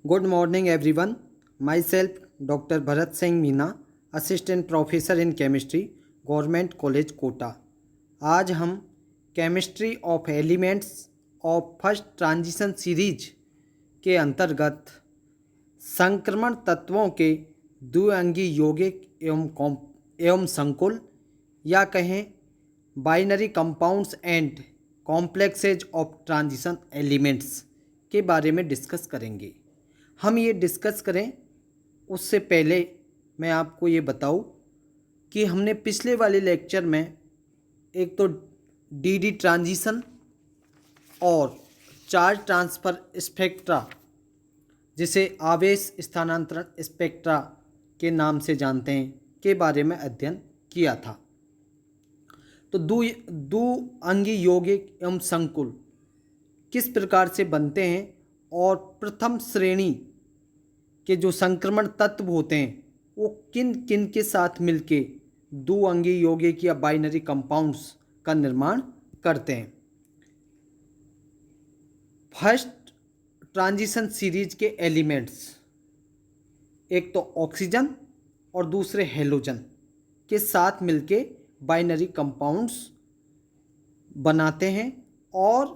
Good morning everyone. Myself Dr. Bharat Singh Meena, Assistant Professor in Chemistry, Government College Kota. आज हम chemistry of elements of first transition series के अंतर्गत संक्रमण तत्वों के द्विअंगी यौगिक एवं संकुल या कहें binary compounds and complexes of transition elements के बारे में डिस्कस करेंगे। हम ये डिस्कस करें उससे पहले मैं आपको ये बताऊं कि हमने पिछले वाले लेक्चर में एक तो डी ट्रांजिशन और चार्ज ट्रांसफ़र स्पेक्ट्रा, जिसे आवेश स्थानांतरण स्पेक्ट्रा के नाम से जानते हैं, के बारे में अध्ययन किया था। तो द्विअंगी यौगिक एवं संकुल किस प्रकार से बनते हैं और प्रथम श्रेणी के जो संक्रमण तत्व होते हैं वो किन किन के साथ मिलके द्विअंगी यौगिक या बाइनरी कंपाउंड्स का निर्माण करते हैं। फर्स्ट ट्रांजिशन सीरीज के एलिमेंट्स एक तो ऑक्सीजन और दूसरे हेलोजन के साथ मिलके बाइनरी कंपाउंड्स बनाते हैं और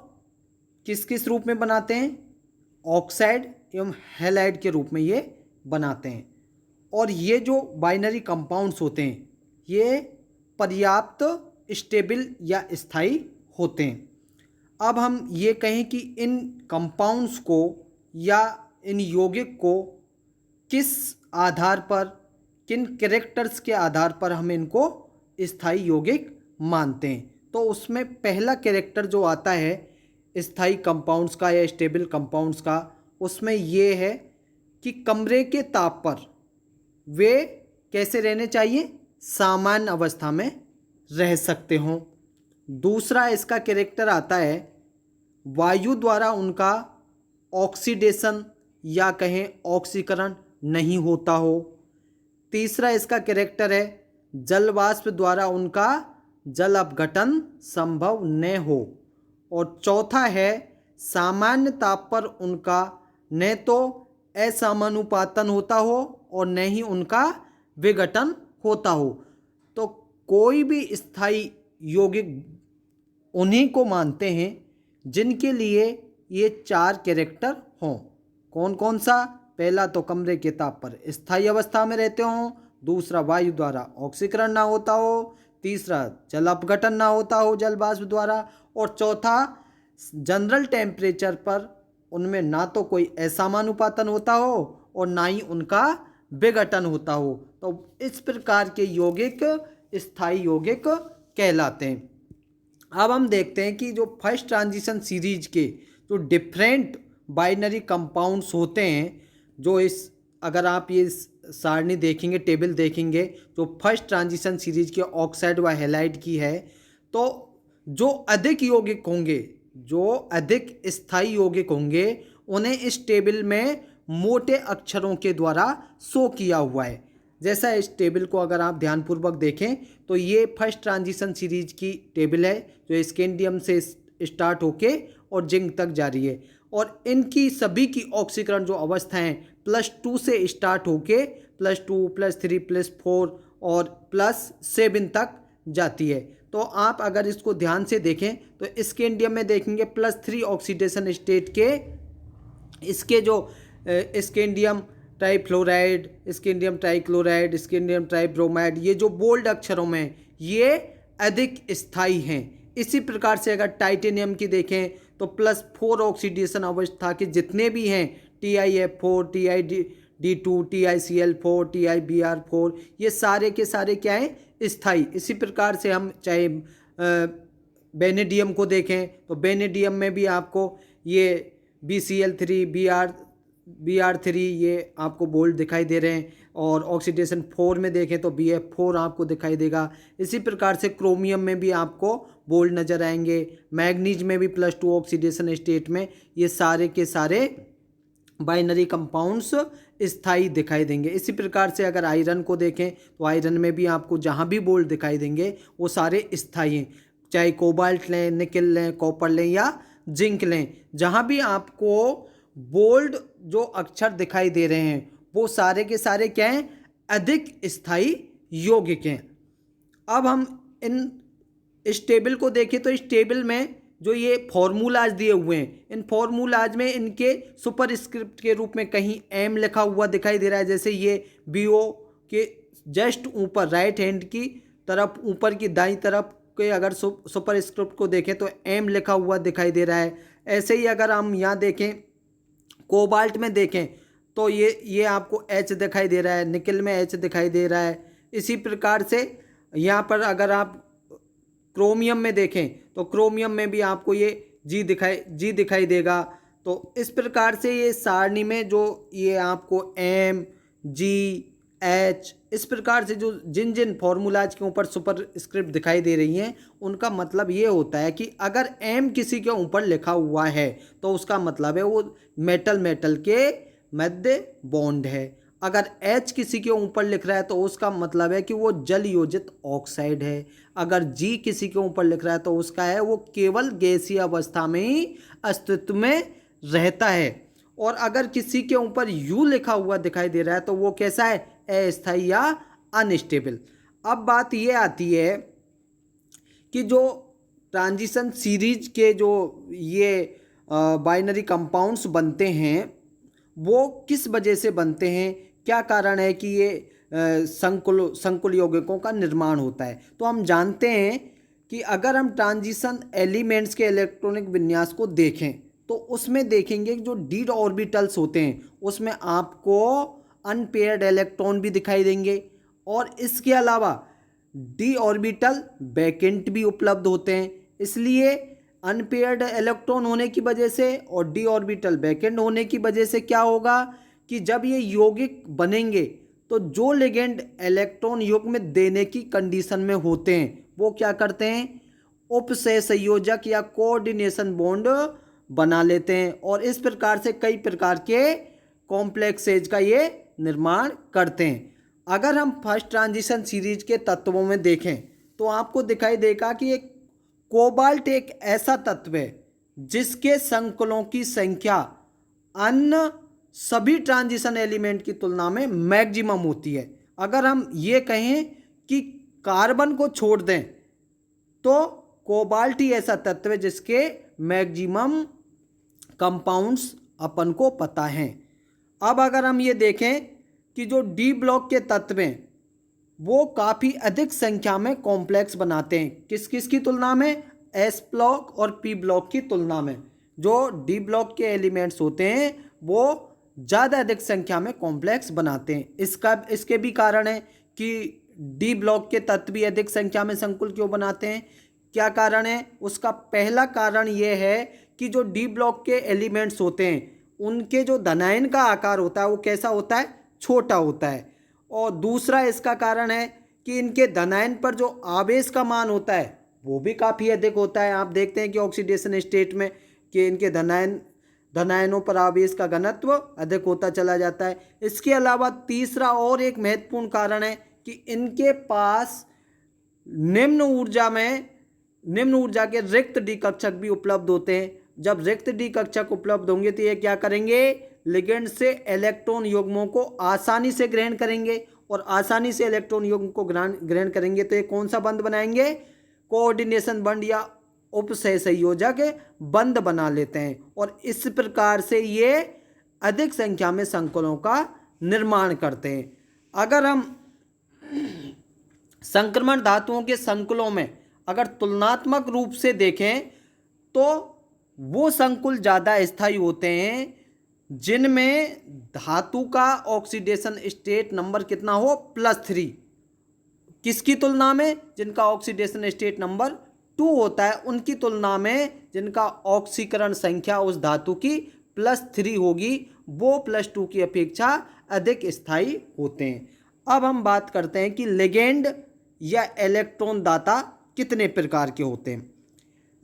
किस किस रूप में बनाते हैं, ऑक्साइड एवं हैलाइड के रूप में ये बनाते हैं। और ये जो बाइनरी कंपाउंड्स होते हैं ये पर्याप्त स्टेबल या स्थायी होते हैं। अब हम ये कहें कि इन कंपाउंड्स को या इन यौगिक को किस आधार पर, किन कैरेक्टर्स के आधार पर हम इनको स्थायी यौगिक मानते हैं, तो उसमें पहला कैरेक्टर जो आता है स्थायी कंपाउंड्स का या स्टेबल कंपाउंड्स का, उसमें ये है कि कमरे के ताप पर वे कैसे रहने चाहिए, सामान्य अवस्था में रह सकते हों। दूसरा इसका कैरेक्टर आता है वायु द्वारा उनका ऑक्सीडेशन या कहें ऑक्सीकरण नहीं होता हो। तीसरा इसका कैरेक्टर है जल वाष्प द्वारा उनका जल अपघटन संभव न हो। और चौथा है सामान्य ताप पर उनका न तो असमानुपातन होता हो और न ही उनका विघटन होता हो। तो कोई भी स्थायी यौगिक उन्हीं को मानते हैं जिनके लिए ये चार कैरेक्टर हों। कौन कौन सा? पहला तो कमरे के ताप पर स्थायी अवस्था में रहते हों, दूसरा वायु द्वारा ऑक्सीकरण ना होता हो, तीसरा जल अपघटन ना होता हो जल वाष्प द्वारा, और चौथा जनरल टेम्परेचर पर उनमें ना तो कोई असमानुपातन होता हो और ना ही उनका विघटन होता हो। तो इस प्रकार के यौगिक स्थायी यौगिक कहलाते हैं। अब हम देखते हैं कि जो फर्स्ट ट्रांजिशन सीरीज के जो डिफरेंट बाइनरी कंपाउंड्स होते हैं, जो इस अगर आप ये सारणी देखेंगे, टेबल देखेंगे जो फर्स्ट ट्रांजिशन सीरीज के ऑक्साइड व हैलाइड की है, तो जो अधिक यौगिक होंगे, जो अधिक स्थायी यौगिक होंगे, उन्हें इस टेबल में मोटे अक्षरों के द्वारा शो किया हुआ है। जैसा इस टेबल को अगर आप ध्यानपूर्वक देखें तो ये फर्स्ट ट्रांजिशन सीरीज की टेबल है जो स्कैंडियम से स्टार्ट होके और जिंक तक जा रही है। और इनकी सभी की ऑक्सीकरण जो अवस्थाएं +2 से स्टार्ट होके +2, +3, +4 और +7 तक जाती है। तो आप अगर इसको ध्यान से देखें तो स्कैंडियम में देखेंगे +3 ऑक्सीडेशन स्टेट के इसके जो scandium trifluoride, scandium trichloride, scandium tribromide, ये जो बोल्ड अक्षरों में ये अधिक स्थायी हैं। इसी प्रकार से अगर टाइटेनियम की देखें तो +4 ऑक्सीडेशन अवस्था के जितने भी हैं, TiF4, TiD2, TiCl4, TiBr4, ये सारे के सारे क्या हैं, स्थायी। इसी प्रकार से हम चाहे बेनेडियम को देखें तो बेनेडियम में भी आपको ये BCl3, Br3 ये आपको बोल्ड दिखाई दे रहे हैं। और ऑक्सीडेशन 4 में देखें तो BF4 आपको दिखाई देगा। इसी प्रकार से क्रोमियम में भी आपको बोल्ड नज़र आएंगे। मैग्नीज में भी +2 ऑक्सीडेशन स्टेट में ये सारे के सारे बाइनरी कंपाउंड्स स्थायी दिखाई देंगे। इसी प्रकार से अगर आयरन को देखें तो आयरन में भी आपको जहाँ भी बोल्ड दिखाई देंगे वो सारे स्थायी हैं। चाहे कोबाल्ट लें, निकल लें, कॉपर लें या जिंक लें, जहाँ भी आपको बोल्ड जो अक्षर दिखाई दे रहे हैं वो सारे के सारे क्या हैं, अधिक स्थायी यौगिक हैं। अब हम इन इस टेबल को देखें तो इस टेबल में जो ये फॉर्मूलाज दिए हुए हैं, इन फॉर्मूलाज में इनके सुपरस्क्रिप्ट के रूप में कहीं एम लिखा हुआ दिखाई दे रहा है। जैसे ये बीओ के जस्ट ऊपर राइट हैंड की तरफ ऊपर की दाईं तरफ के अगर सुपरस्क्रिप्ट को देखें तो एम लिखा हुआ दिखाई दे रहा है। ऐसे ही अगर हम यहाँ देखें कोबाल्ट में देखें तो ये आपको एच दिखाई दे रहा है, निकल में एच दिखाई दे रहा है। इसी प्रकार से यहाँ पर अगर आप क्रोमियम में देखें तो क्रोमियम में भी आपको ये जी दिखाई देगा। तो इस प्रकार से ये सारणी में जो ये आपको एम जी एच इस प्रकार से जो जिन जिन फॉर्मूलाज के ऊपर सुपर स्क्रिप्ट दिखाई दे रही हैं उनका मतलब ये होता है कि अगर एम किसी के ऊपर लिखा हुआ है तो उसका मतलब है वो मेटल के मध्य बॉन्ड है। अगर H किसी के ऊपर लिख रहा है तो उसका मतलब है कि वो जल योजित ऑक्साइड है। अगर G किसी के ऊपर लिख रहा है तो उसका है वो केवल गैसीय अवस्था में ही अस्तित्व में रहता है। और अगर किसी के ऊपर U लिखा हुआ दिखाई दे रहा है तो वो कैसा है, अस्थायी या अनस्टेबल। अब बात ये आती है कि जो ट्रांजिशन सीरीज के जो ये बाइनरी कंपाउंड्स बनते हैं वो किस वजह से बनते हैं, क्या कारण है कि ये संकुल यौगिकों का निर्माण होता है। तो हम जानते हैं कि अगर हम ट्रांजिशन एलिमेंट्स के इलेक्ट्रॉनिक विन्यास को देखें तो उसमें देखेंगे कि जो डी ऑर्बिटल्स होते हैं उसमें आपको अनपेयर्ड इलेक्ट्रॉन भी दिखाई देंगे और इसके अलावा डी ऑर्बिटल वैकेंट भी उपलब्ध होते हैं। इसलिए अनपेयर्ड इलेक्ट्रॉन होने की वजह से और डी ऑर्बिटल वैकेंट होने की वजह से क्या होगा कि जब ये यौगिक बनेंगे तो जो लिगेंड इलेक्ट्रॉन युग्म देने की कंडीशन में होते हैं वो क्या करते हैं, उपसह संयोजक या कोऑर्डिनेशन बॉन्ड बना लेते हैं और इस प्रकार से कई प्रकार के कॉम्प्लेक्सेज का ये निर्माण करते हैं। अगर हम फर्स्ट ट्रांजिशन सीरीज के तत्वों में देखें तो आपको दिखाई देगा कि एक कोबाल्ट एक ऐसा तत्व है जिसके संकुलों की संख्या अन्य सभी ट्रांजिशन एलिमेंट की तुलना में मैक्सिमम होती है। अगर हम ये कहें कि कार्बन को छोड़ दें तो कोबाल्ट ही ऐसा तत्व है जिसके मैक्सिमम कंपाउंड्स अपन को पता हैं। अब अगर हम ये देखें कि जो डी ब्लॉक के तत्व हैं वो काफ़ी अधिक संख्या में कॉम्प्लेक्स बनाते हैं, किस किस की तुलना में, एस ब्लॉक और पी ब्लॉक की तुलना में। जो डी ब्लॉक के एलिमेंट्स होते हैं वो ज़्यादा अधिक संख्या में कॉम्प्लेक्स बनाते हैं। इसके भी कारण है कि डी ब्लॉक के तत्व भी अधिक संख्या में संकुल क्यों बनाते हैं। क्या कारण है, उसका पहला कारण ये है कि जो डी ब्लॉक के एलिमेंट्स होते हैं उनके जो धनायन का आकार होता है वो कैसा होता है, छोटा होता है। और दूसरा इसका कारण है कि इनके धनायन पर जो आवेश का मान होता है वो भी काफ़ी अधिक होता है। आप देखते हैं कि ऑक्सीडेशन स्टेट में कि इनके धनायनों पर आवेश का घनत्व अधिक होता चला जाता है। इसके अलावा तीसरा और एक महत्वपूर्ण कारण है कि इनके पास निम्न ऊर्जा के रिक्त डी कक्षक भी उपलब्ध होते हैं। जब रिक्त डी कक्षक उपलब्ध होंगे तो ये क्या करेंगे, लिगेंड से इलेक्ट्रॉन युग्मों को आसानी से ग्रहण करेंगे और आसानी से इलेक्ट्रॉन युग्म को ग्रहण करेंगे तो ये कौन सा बंध बनाएंगे, कोऑर्डिनेशन बंध या उपसह संयोजक बंध बना लेते हैं और इस प्रकार से ये अधिक संख्या में संकुलों का निर्माण करते हैं। अगर हम संक्रमण धातुओं के संकुलों में अगर तुलनात्मक रूप से देखें तो वो संकुल ज़्यादा स्थायी होते हैं जिनमें धातु का ऑक्सीडेशन स्टेट नंबर कितना हो, +3। किसकी तुलना में, जिनका ऑक्सीडेशन स्टेट नंबर 2 होता है उनकी तुलना में जिनका ऑक्सीकरण संख्या उस धातु की +3 होगी वो +2 की अपेक्षा अधिक स्थायी होते हैं। अब हम बात करते हैं कि लिगेंड या इलेक्ट्रॉन दाता कितने प्रकार के होते हैं।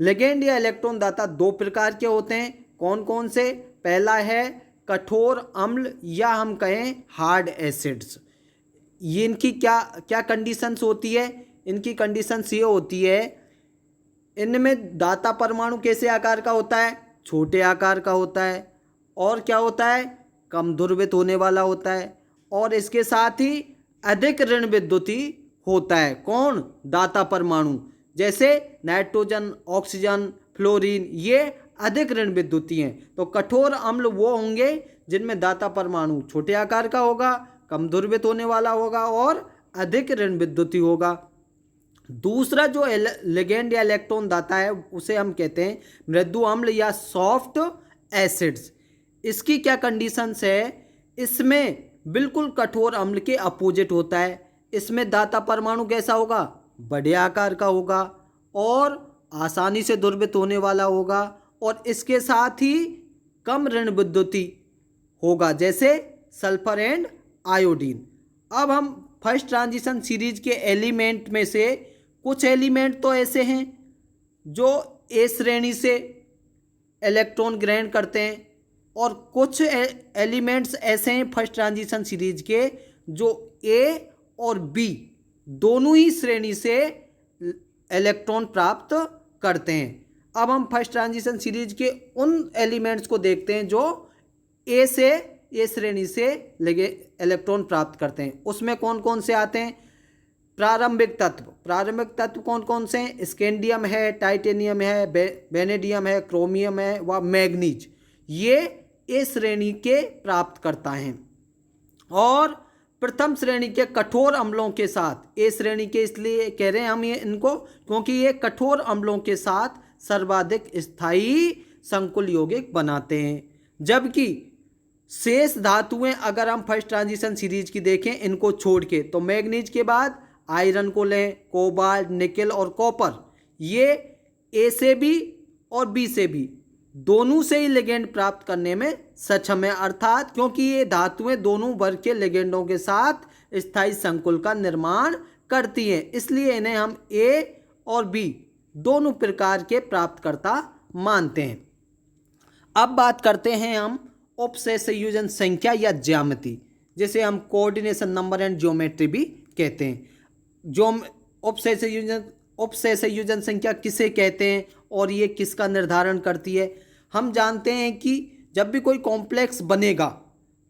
लिगेंड या इलेक्ट्रॉन दाता 2 प्रकार के होते हैं। कौन कौन से, पहला है कठोर अम्ल या हम कहें हार्ड एसिड्स। ये इनकी क्या क्या कंडीशंस होती है, इनकी कंडीशंस ये होती है, इनमें दाता परमाणु कैसे आकार का होता है, छोटे आकार का होता है और क्या होता है, कम ध्रुवित होने वाला होता है, और इसके साथ ही अधिक ऋण विद्युती होता है। कौन, दाता परमाणु, जैसे नाइट्रोजन, ऑक्सीजन, फ्लोरीन, ये अधिक ऋण विद्युती हैं। तो कठोर अम्ल वो होंगे जिनमें दाता परमाणु छोटे आकार का होगा, कम ध्रुवित होने वाला होगा और अधिक ऋण विद्युती होगा। दूसरा जो लिगेंड या इलेक्ट्रॉन दाता है उसे हम कहते हैं मृदु अम्ल या सॉफ्ट एसिड्स। इसकी क्या कंडीशंस है, इसमें बिल्कुल कठोर अम्ल के अपोजिट होता है। इसमें दाता परमाणु कैसा होगा, बड़े आकार का होगा और आसानी से ध्रुवित होने वाला होगा, और इसके साथ ही कम ऋण विद्युती होगा, जैसे सल्फर एंड आयोडीन। अब हम फर्स्ट ट्रांजिशन सीरीज के एलिमेंट में से कुछ एलिमेंट तो ऐसे हैं जो ए श्रेणी से इलेक्ट्रॉन ग्रहण करते हैं, और कुछ एलिमेंट्स ऐसे हैं फर्स्ट ट्रांजिशन सीरीज के जो ए और बी दोनों ही श्रेणी से इलेक्ट्रॉन प्राप्त करते हैं। अब हम फर्स्ट ट्रांजिशन सीरीज के उन एलिमेंट्स को देखते हैं जो ए श्रेणी से इलेक्ट्रॉन प्राप्त करते हैं। उसमें कौन कौन से आते हैं, प्रारंभिक तत्व कौन कौन से हैं, स्कैंडियम है, टाइटेनियम है, वेनेडियम है, क्रोमियम है व मैग्नीज, ये ए श्रेणी के प्राप्त करता है। और प्रथम श्रेणी के कठोर अम्लों के साथ, ए श्रेणी के इसलिए कह रहे हैं हम ये इनको क्योंकि ये कठोर अम्लों के साथ सर्वाधिक स्थायी संकुल यौगिक बनाते हैं। जबकि शेष धातुएं अगर हम फर्स्ट ट्रांजिशन सीरीज की देखें इनको छोड़ के, तो मैग्नीज के बाद आयरन को लें, कोबाल्ट, निकेल और कॉपर, ये ए से भी और बी से भी दोनों से ही लिगेंड प्राप्त करने में सक्षम है। अर्थात क्योंकि ये धातुएं दोनों वर्ग के लिगेंडों के साथ स्थायी संकुल का निर्माण करती हैं, इसलिए इन्हें हम ए और बी दोनों प्रकार के प्राप्तकर्ता मानते हैं। अब बात करते हैं हम उपसय संयोजन संख्या या ज्यामिति, जिसे हम कोऑर्डिनेशन नंबर एंड ज्योमेट्री भी कहते हैं। जो उपसय संयोजन संख्या किसे कहते हैं और ये किसका निर्धारण करती है। हम जानते हैं कि जब भी कोई कॉम्प्लेक्स बनेगा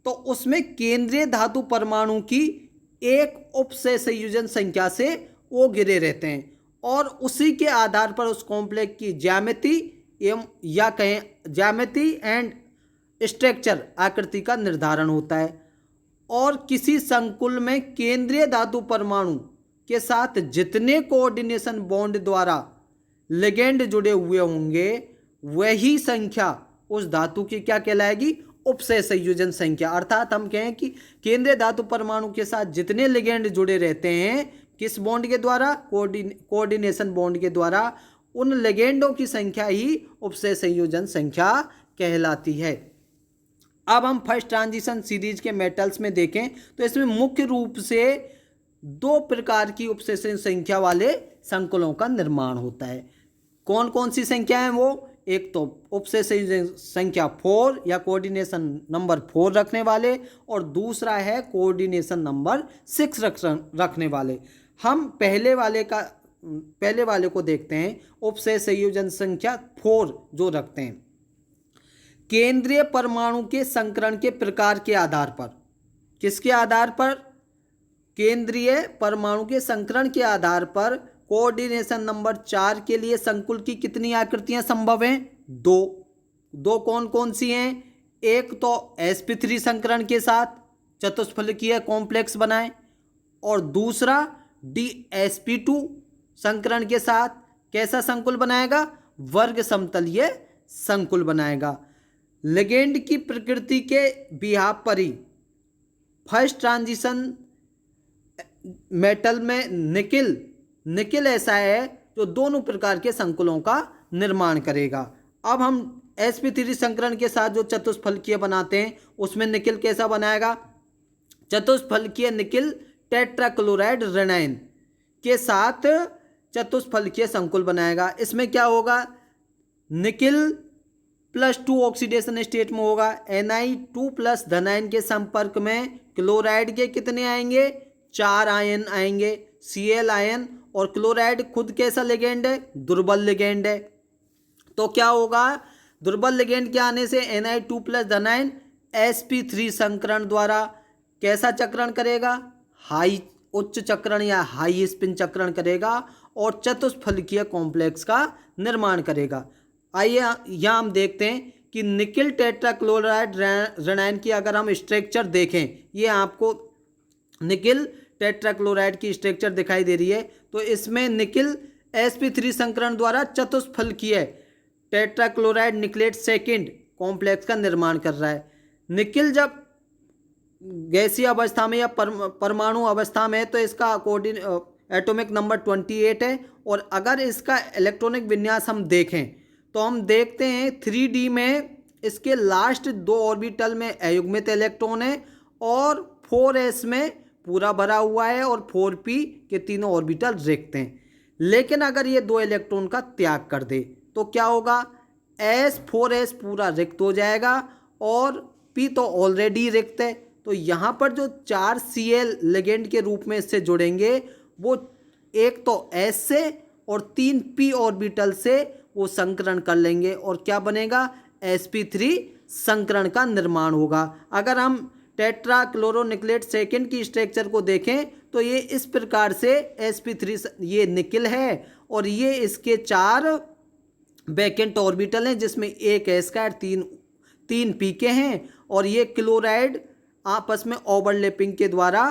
तो उसमें केंद्रीय धातु परमाणु की एक उपसय संयोजन संख्या से वो घिरे रहते हैं, और उसी के आधार पर उस कॉम्प्लेक्स की ज्यामिति एवं या कहें ज्यामिति एंड स्ट्रक्चर, आकृति का निर्धारण होता है। और किसी संकुल में केंद्रीय धातु परमाणु के साथ जितने कोऑर्डिनेशन बॉन्ड द्वारा लिगेंड जुड़े हुए होंगे वही संख्या उस धातु की क्या कहलाएगी, उपसय संयोजन संख्या। अर्थात हम कहें कि केंद्रीय धातु परमाणु के साथ जितने लिगेंड जुड़े रहते हैं किस बॉन्ड के द्वारा, कोऑर्डिनेशन बॉन्ड के द्वारा, उन लिगेंडों की संख्या ही उपसय संयोजन संख्या कहलाती है। अब हम फर्स्ट ट्रांजिशन सीरीज के मेटल्स में देखें तो इसमें मुख्य रूप से दो प्रकार की उपसय संख्या वाले संकुलों का निर्माण होता है। कौन कौन सी संख्या है वो, एक तो उपसय संख्या 4 या कोऑर्डिनेशन नंबर 4 रखने वाले, और दूसरा है कोऑर्डिनेशन नंबर 6 रखने वाले। हम पहले वाले को देखते हैं, उपसय संयोजन संख्या 4 जो रखते हैं। केंद्रीय परमाणु के संकरण के प्रकार के आधार पर, किसके आधार पर, केंद्रीय परमाणु के संकरण के आधार पर कोऑर्डिनेशन नंबर 4 के लिए संकुल की कितनी आकृतियां संभव हैं, दो कौन कौन सी हैं, एक तो sp3 संकरण के साथ चतुष्फलकीय कॉम्प्लेक्स बनाएं, और दूसरा dsp2 संकरण के साथ कैसा संकुल बनाएगा, वर्ग समतलीय संकुल बनाएगा। लिगेंड की प्रकृति के बिहाव पर ही फर्स्ट ट्रांजिशन मेटल में निकिल ऐसा है जो दोनों प्रकार के संकुलों का निर्माण करेगा। अब हम sp3 संकरण के साथ जो चतुष्फलकीय बनाते हैं उसमें निकिल कैसा बनाएगा, चतुष्फलकीय निकिल टेट्राक्लोराइड रेनाइन के साथ चतुष्फलकीय संकुल बनाएगा। इसमें क्या होगा, निकिल +2 ऑक्सीडेशन स्टेट में होगा, Ni2+ धनायन के संपर्क में क्लोराइड के कितने आएंगे, 4 आयन आएंगे, Cl आयन, और क्लोराइड खुद कैसा लिगेंड है, दुर्बल लिगेंड है। तो क्या होगा, दुर्बल लिगेंड के आने से Na2+ धनायन sp3 संकरण द्वारा कैसा चक्रण करेगा, हाई उच्च चक्रण या हाई स्पिन चक्रण करेगा और चतुष्फलकीय कॉम्प्लेक्स का निर्माण करेगा। आइए यहाँ हम देखते हैं कि निकिल टेट्राक्लोराइड ऋणायन की अगर हम स्ट्रक्चर देखें, ये आपको निकिल टेट्राक्लोराइड की स्ट्रक्चर दिखाई दे रही है। तो इसमें निकिल sp3 संकरण द्वारा चतुष्फलकीय टेट्राक्लोराइड निकलेट सेकेंड कॉम्प्लेक्स का निर्माण कर रहा है। निकिल जब गैसीय अवस्था में या परमाणु अवस्था में तो इसका एटॉमिक नंबर 28 है। और अगर इसका इलेक्ट्रॉनिक विन्यास हम देखें तो हम देखते हैं 3D में इसके लास्ट 2 ऑर्बिटल में अयुग्मित इलेक्ट्रॉन है और 4s में पूरा भरा हुआ है और 4p के तीनों ऑर्बिटल रिक्त हैं। लेकिन अगर ये 2 इलेक्ट्रॉन का त्याग कर दे तो क्या होगा, 4s पूरा रिक्त हो जाएगा और p तो ऑलरेडी रिक्त है। तो यहाँ पर जो 4 Cl लिगेंड के रूप में इससे जुड़ेंगे वो एक तो S से और 3 p ऑर्बिटल से वो संकरण कर लेंगे और क्या बनेगा, sp3 संकरण का निर्माण होगा। अगर हम टेट्राक्लोरोनिकलेट सेकेंड की स्ट्रक्चर को देखें तो ये इस प्रकार से sp3 ये निकिल है और ये इसके 4 वैकेंट ऑर्बिटल हैं जिसमें एक s का और 3 p के हैं और ये क्लोराइड आपस में ओवरलैपिंग के द्वारा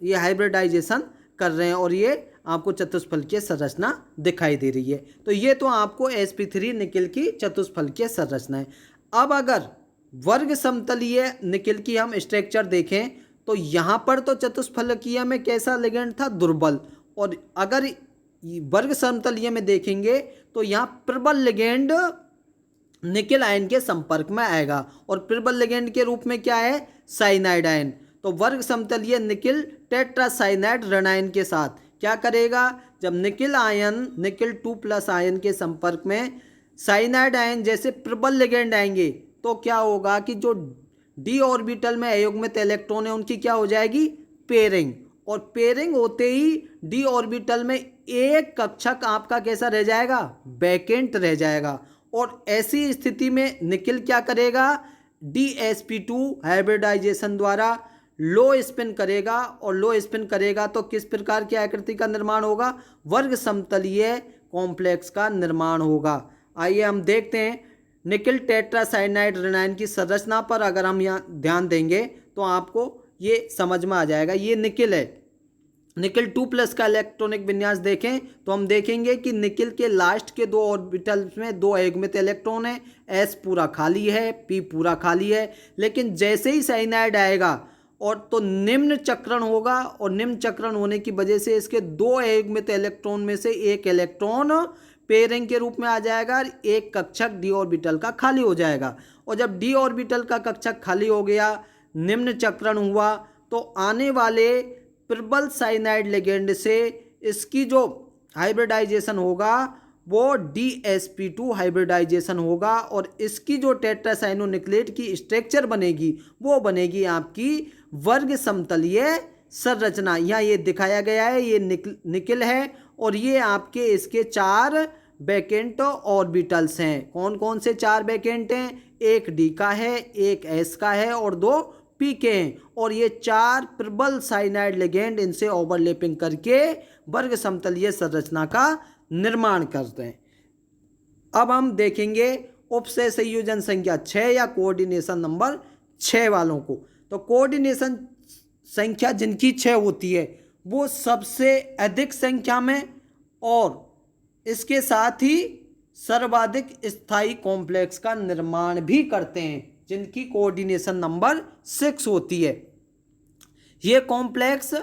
ये हाइब्रिडाइजेशन कर रहे हैं और ये आपको चतुष्फलकीय संरचना दिखाई दे रही है। तो ये तो आपको sp3 निकिल की चतुष्फलकीय संरचना है। अब अगर वर्ग समतलीय निकिल की हम स्ट्रक्चर देखें तो यहाँ पर तो चतुष्फलकीय में कैसा लिगेंड था, दुर्बल, और अगर वर्ग समतलीय में देखेंगे तो यहाँ प्रबल लिगेंड निकिल आयन के संपर्क में आएगा और प्रबल लिगेंड के रूप में क्या है, साइनाइड आयन। तो वर्ग समतलीय निकिल टेट्रासाइनाइड ऋणायन के साथ क्या करेगा, जब निकिल आयन निकिल 2+ आयन के संपर्क में साइनाइड आयन जैसे प्रबल लिगेंड आएंगे तो क्या होगा कि जो d ऑर्बिटल में अयुग्मित इलेक्ट्रॉन है उनकी क्या हो जाएगी, पेयरिंग, और पेयरिंग होते ही d ऑर्बिटल में एक कक्षक आपका कैसा रह जाएगा, वैकेंट रह जाएगा। और ऐसी स्थिति में निकिल क्या करेगा, dsp2 हाइब्रिडाइजेशन द्वारा लो स्पिन करेगा और लो स्पिन करेगा तो किस प्रकार की आकृति का निर्माण होगा, वर्ग समतलीय कॉम्प्लेक्स का निर्माण होगा। आइए हम देखते हैं निकिल टेट्रासाइनाइड ऋणायन की संरचना पर अगर हम यहाँ ध्यान देंगे तो आपको ये समझ में आ जाएगा। ये निकिल है, निकिल 2+ का इलेक्ट्रॉनिक विन्यास देखें तो हम देखेंगे कि निकिल के लास्ट के 2 ऑर्बिटल्स में 2 अयुग्मित इलेक्ट्रॉन है, s पूरा खाली है, p पूरा खाली है। लेकिन जैसे ही साइनाइड आएगा और तो निम्न चक्रण होगा और निम्न चक्रण होने की वजह से इसके 2 अयुग्मित इलेक्ट्रॉन में से एक इलेक्ट्रॉन पेयरिंग के रूप में आ जाएगा और एक कक्षक d ऑर्बिटल का खाली हो जाएगा। और जब d ऑर्बिटल का कक्षक खाली हो गया, निम्न चक्रण हुआ, तो आने वाले प्रबल साइनाइड लिगेंड से इसकी जो हाइब्रिडाइजेशन होगा वो dsp2 हाइब्रिडाइजेशन होगा और इसकी जो टेट्रासाइनोनिक्लेट की स्ट्रक्चर बनेगी वो बनेगी आपकी वर्ग समतलीय संरचना। यहाँ ये दिखाया गया है, ये निकिल है और ये आपके इसके 4 वैकेंट ऑर्बिटल्स हैं। कौन कौन से 4 वैकेंट हैं, एक d का है, एक s का है और 2 p के हैं। और ये 4 प्रबल साइनाइड लिगेंड इनसे ओवरलैपिंग करके वर्ग समतलीय संरचना का निर्माण करते हैं। अब हम देखेंगे उपसय संयोजन संख्या 6 या कोऑर्डिनेशन नंबर 6 वालों को। तो कोऑर्डिनेशन संख्या जिनकी 6 होती है वो सबसे अधिक संख्या में और इसके साथ ही सर्वाधिक स्थायी कॉम्प्लेक्स का निर्माण भी करते हैं, जिनकी कोऑर्डिनेशन नंबर 6 होती है। ये कॉम्प्लेक्स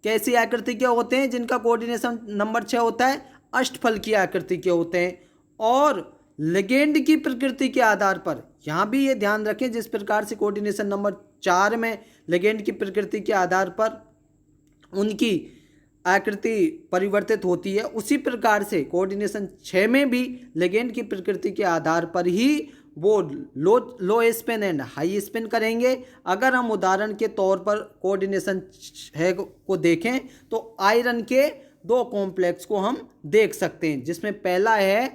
कैसी आकृति के होते हैं, जिनका कोऑर्डिनेशन नंबर 6 होता है, अष्टफलकीय आकृति के होते हैं। और लिगेंड की प्रकृति के आधार पर यहाँ भी ये ध्यान रखें, जिस प्रकार से कोऑर्डिनेशन नंबर 4 में लिगेंड की प्रकृति के आधार पर उनकी आकृति परिवर्तित होती है, उसी प्रकार से कोऑर्डिनेशन 6 में भी लिगेंड की प्रकृति के आधार पर ही वो लो स्पिन एंड हाई स्पिन करेंगे। अगर हम उदाहरण के तौर पर कोऑर्डिनेशन 6 को देखें तो आयरन के 2 कॉम्प्लेक्स को हम देख सकते हैं, जिसमें पहला है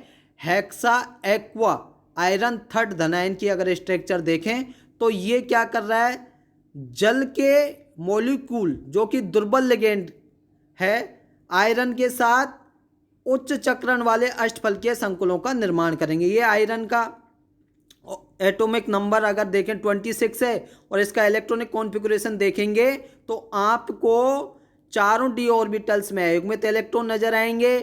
हेक्सा एक्वा आयरन थर्ड धनायन की अगर स्ट्रक्चर देखें तो ये क्या कर रहा है, जल के मॉलिक्यूल जो कि दुर्बल लिगेंड है आयरन के साथ उच्च चक्रण वाले अष्टफलकीय संकुलों का निर्माण करेंगे। ये आयरन का एटॉमिक नंबर अगर देखें 26 है और इसका इलेक्ट्रॉनिक कॉन्फ़िगरेशन देखेंगे तो आपको चारों डी ऑर्बिटल्स में अयुग्मित इलेक्ट्रॉन नजर आएंगे।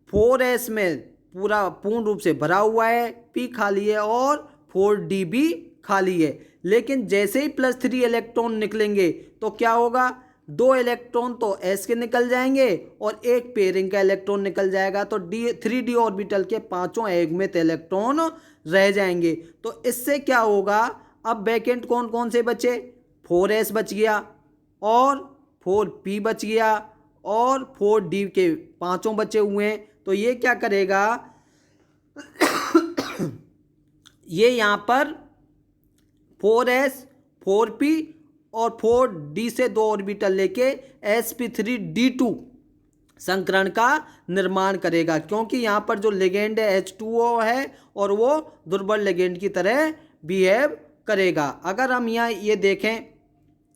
4s में पूरा पूर्ण रूप से भरा हुआ है, p खाली है और 4d भी खाली है। लेकिन जैसे ही +3 इलेक्ट्रॉन निकलेंगे तो क्या होगा, 2 इलेक्ट्रॉन तो s के निकल जाएंगे और एक पेयरिंग का इलेक्ट्रॉन निकल जाएगा, तो 3d ऑर्बिटल के पांचों अयुग्मित इलेक्ट्रॉन रह जाएंगे। तो इससे क्या होगा, अब वैकेंट कौन कौन से बचे, 4s बच गया और 4p बच गया और 4d के पांचों बचे हुए हैं। तो ये क्या करेगा ये यहाँ पर 4s 4p और 4d से 2 ऑर्बिटल लेके sp3d2 संकरण का निर्माण करेगा, क्योंकि यहाँ पर जो लिगेंड है H2O है और वो दुर्बल लिगेंड की तरह बिहेव करेगा। अगर हम यहाँ ये देखें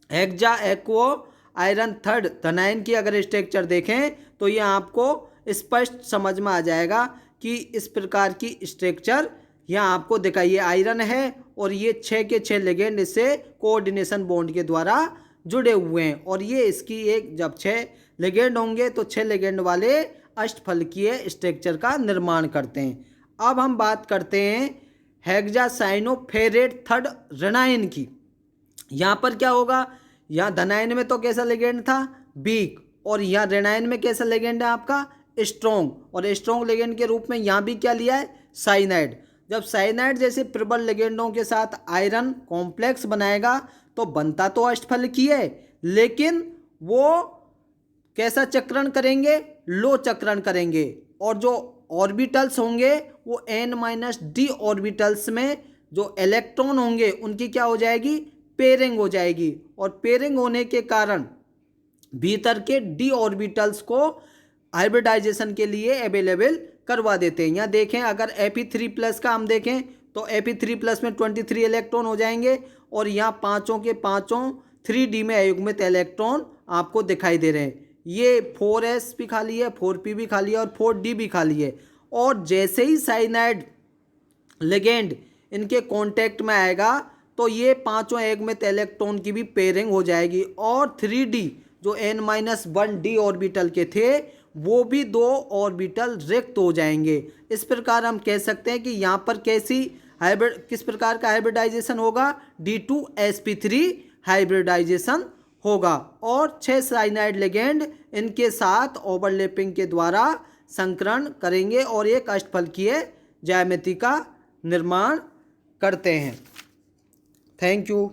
हेक्सा एक्वो आयरन थर्ड धनायन की अगर स्ट्रक्चर देखें तो ये आपको स्पष्ट समझ में आ जाएगा कि इस प्रकार की स्ट्रक्चर यहाँ आपको दिखाइए। आयरन है और ये 6 के 6 लिगेंड इससे कोऑर्डिनेशन बॉन्ड के द्वारा जुड़े हुए हैं और ये इसकी एक जब 6 लिगेंड होंगे तो 6 लिगेंड वाले अष्टफलकीय स्ट्रक्चर का निर्माण करते हैं। अब हम बात करते हैं हेक्सासाइनोफेरेट थर्ड ऋणायन की। यहाँ पर क्या होगा, यहाँ धनायन में तो कैसा लिगेंड था, वीक, और यहाँ ऋणायन में कैसा लिगेंड है आपका, स्ट्रॉन्ग, और स्ट्रॉन्ग लिगेंड के रूप में यहाँ भी क्या लिया है, साइनाइड। जब साइनाइड जैसे प्रबल लिगेंडों के साथ आयरन कॉम्प्लेक्स बनाएगा तो बनता तो अष्टफलकीय है, लेकिन वो कैसा चक्रण करेंगे, लो चक्रण करेंगे, और जो ऑर्बिटल्स होंगे वो n-d ऑर्बिटल्स में जो इलेक्ट्रॉन होंगे उनकी क्या हो जाएगी, पेयरिंग हो जाएगी, और पेयरिंग होने के कारण भीतर के d ऑर्बिटल्स को हाइब्रिडाइजेशन के लिए अवेलेबल करवा देते हैं। यहाँ देखें अगर Fe3+ का हम देखें तो Fe3+ में 23 इलेक्ट्रॉन हो जाएंगे और यहाँ पांचों के पांचों 3d में अयुग्मित इलेक्ट्रॉन आपको दिखाई दे रहे हैं। ये 4s भी खाली है, 4p भी खाली है और 4d भी खाली है। और जैसे ही साइनाइड लिगेंड इनके कांटेक्ट में आएगा तो ये पांचों अयुग्मित इलेक्ट्रॉन की भी पेयरिंग हो जाएगी और 3d जो n-1d ऑर्बिटल के थे वो भी 2 ऑर्बिटल रिक्त हो जाएंगे। इस प्रकार हम कह सकते हैं कि यहाँ पर किस प्रकार का हाइब्रिडाइजेशन होगा, D2sp3 हाइब्रिडाइजेशन होगा और 6 साइनाइड लिगेंड इनके साथ ओवरलैपिंग के द्वारा संकरण करेंगे और एक अष्टफलकीय ज्यामिति का निर्माण करते हैं। Thank you.